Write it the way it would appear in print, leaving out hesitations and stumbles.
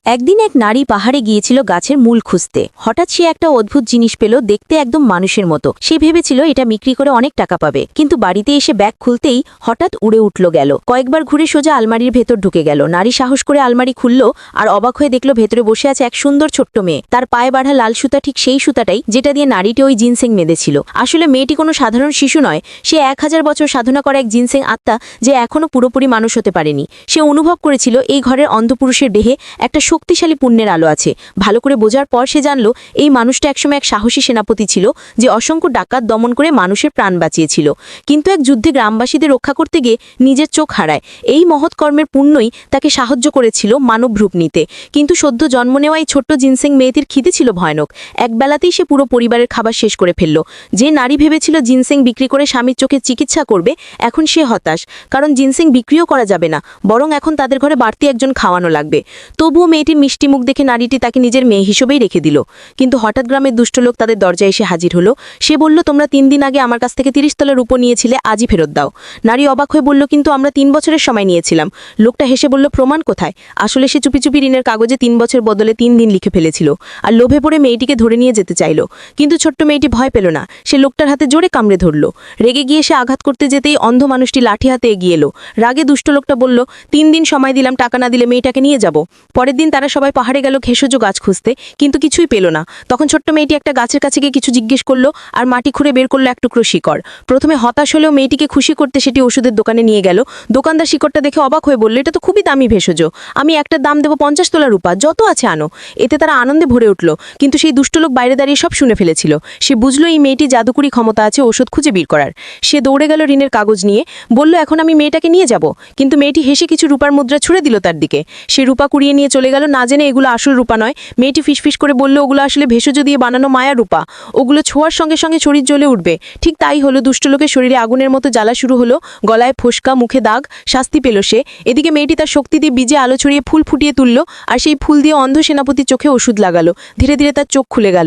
একদিন এক নারী পাহাড়ে গিয়েছিল গাছের মূল খুঁজতে। হঠাৎ সে একটা অদ্ভুত জিনিস পেল, দেখতে একদম মানুষের মতো। সে ভেবেছিল এটা বিক্রি করে অনেক টাকা পাবে, কিন্তু বাড়িতে এসে ব্যাগ খুলতেই হঠাৎ উড়ে উঠল গেল। কয়েকবার ঘুরে সোজা আলমারির ভেতর ঢুকে গেল। নারী সাহস করে আলমারি খুলল আর অবাক হয়ে দেখল ভেতরে বসে আছে এক সুন্দর ছোট্ট মেয়ে। তার পায়ে বাঁধা লাল সুতা ঠিক সেই সুতাটাই যেটা দিয়ে নারীটি ওই জিনসেং বেঁধেছিল। আসলে মেয়েটি কোনো সাধারণ শিশু নয়, সে 1000 বছর সাধনা করা এক জিনসেং আত্মা, যে এখনো পুরোপুরি মানুষ হতে পারেনি। সে অনুভব করেছিল এই ঘরের অন্ধপুরুষের দেহে একটা শক্তিশালী পুণ্যের আলো আছে। ভালো করে বোঝার পর সে জানল এই মানুষটা একসময় এক সাহসী সেনাপতি ছিল, যে অসংখ্য ডাকাত দমন করে মানুষের প্রাণ বাঁচিয়েছিল। কিন্তু এক যুদ্ধে গ্রামবাসীদের রক্ষা করতে গিয়ে নিজের চোখ হারায়। এই মহৎ কর্মের পুণ্যই তাকে সাহায্য করেছিল মানব রূপ নিতে। কিন্তু সদ্য জন্ম নেওয়া এই ছোট্ট জিনসেং মেয়েটির খিদে ছিল ভয়ানক। একবেলাতেই সে পুরো পরিবারের খাবার শেষ করে ফেলল। যে নারী ভেবেছিল জিনসেং বিক্রি করে স্বামীর চোখে চিকিৎসা করবে, এখন সে হতাশ, কারণ জিনসেং বিক্রিও করা যাবে না, বরং এখন তাদের ঘরে বাড়তি একজন খাওয়ানো লাগবে। তবুও মেয়েটির মিষ্টি মুখ দেখে নারীটি তাকে নিজের মেয়ে হিসেবেই রেখে দিল। কিন্তু হঠাৎ গ্রামের দুষ্ট লোক তাদের দরজায় এসে হাজির হলো। সে বলল, তোমরা 3 দিন আগে আমার কাছ থেকে 30 তলা রূপো নিয়েছিলে, আজই ফেরত দাও। নারী অবাক হয়ে বলল, কিন্তু আমরা 3 বছরের সময় নিয়েছিলাম। লোকটা হেসে বলল, প্রমাণ কোথায়? আসলে সে চুপি চুপি ঋণের কাগজে 3 বছর বদলে 3 দিন লিখে ফেলেছিল, আর লোভে পড়ে মেয়েটিকে ধরে নিয়ে যেতে চাইল। কিন্তু ছোট্ট মেয়েটি ভয় পেল না, সে লোকটার হাতে জোরে কামড়ে ধরল। রেগে গিয়ে সে আঘাত করতে যেতেই অন্ধ মানুষটি লাঠি হাতে এগিয়ে এলো। রাগে দুষ্ট লোকটা বলল, 3 দিন সময় দিলাম, টাকা না দিলে মেয়েটাকে নিয়ে যাব। পরের দিন তারা সবাই পাহাড়ে গেল ভেষজ গাছ খুঁজতে, কিন্তু কিছুই পেল না। তখন ছোট্ট মেয়েটি একটা গাছের কাছে গিয়ে কিছু জিজ্ঞেস করলো, আর মাটি খুঁড়ে বের করলো এক টুকরো শিকড়। প্রথমে হতাশ হলেও মেয়েটিকে খুশি করতে সেটি ওষুধের দোকানে নিয়ে গেল। দোকানদার শিকড়টা দেখে অবাক হয়ে বলল, এটা তো খুবই দামি ভেষজ, আমি একটার দাম দেবো 50 তোলা রূপা, যত আছে আনো। এতে তারা আনন্দে ভরে উঠল। কিন্তু সেই দুষ্ট লোক বাইরে দাঁড়িয়ে সব শুনে ফেলেছিল। সে বুঝলো এই মেয়েটি জাদুকরি ক্ষমতা আছে ওষুধ খুঁজে বের করার। সে দৌড়ে গেল ঋণের কাগজ নিয়ে, বলল, এখন আমি মেয়েটাকে নিয়ে যাব। কিন্তু মেয়েটি হেসে কিছু রূপার মুদ্রা ছুঁড়ে দিল তার দিকে। সে রূপা কুড়িয়ে নিয়ে চলে গেল, না জেনে এগুলো আসল রূপা নয়। মেয়েটি ফিসফিস করে বলল, ওগুলো আসলে ভেষজ দিয়ে বানানো মায়া রূপা, ওগুলো ছোঁয়ার সঙ্গে সঙ্গে শরীর জ্বলে উঠবে। ঠিক তাই হলো, দুষ্ট লোকের শরীরে আগুনের মতো জ্বালা শুরু হলো, গলায় ফোসকা, মুখে দাগ, শাস্তি পেল সে। এদিকে মেয়েটি তার শক্তি দিয়ে বীজে আলো ছড়িয়ে ফুল ফুটিয়ে তুলল, আর সেই ফুল দিয়ে অন্ধ সেনাপতির চোখে ওষুধ লাগালো। ধীরে ধীরে তার চোখ খুলে গেল।